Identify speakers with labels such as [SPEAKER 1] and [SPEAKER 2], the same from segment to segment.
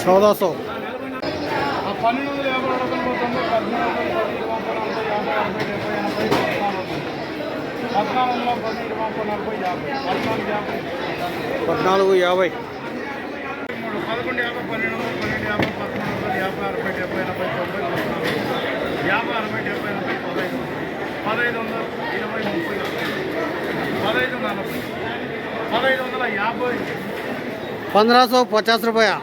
[SPEAKER 1] 1400 1450 1550 रुपया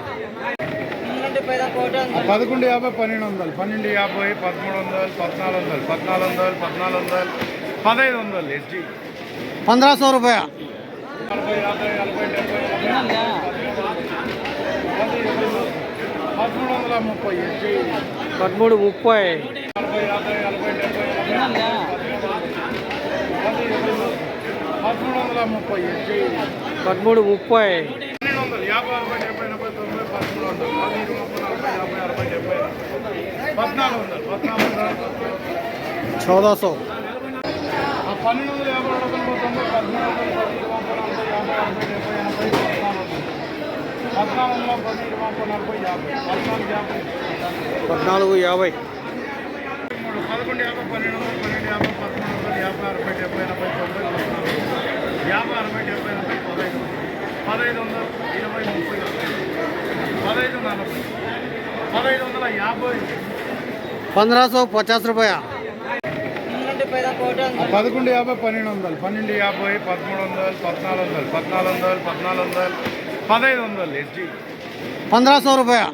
[SPEAKER 2] 1150 1200 1250 1300 1400 1400 1500 SG
[SPEAKER 1] 1500 रुपया 1550 रुपया
[SPEAKER 2] 1150 1200 1250 1300 1400 1400 1500 SG
[SPEAKER 1] 1500 रुपया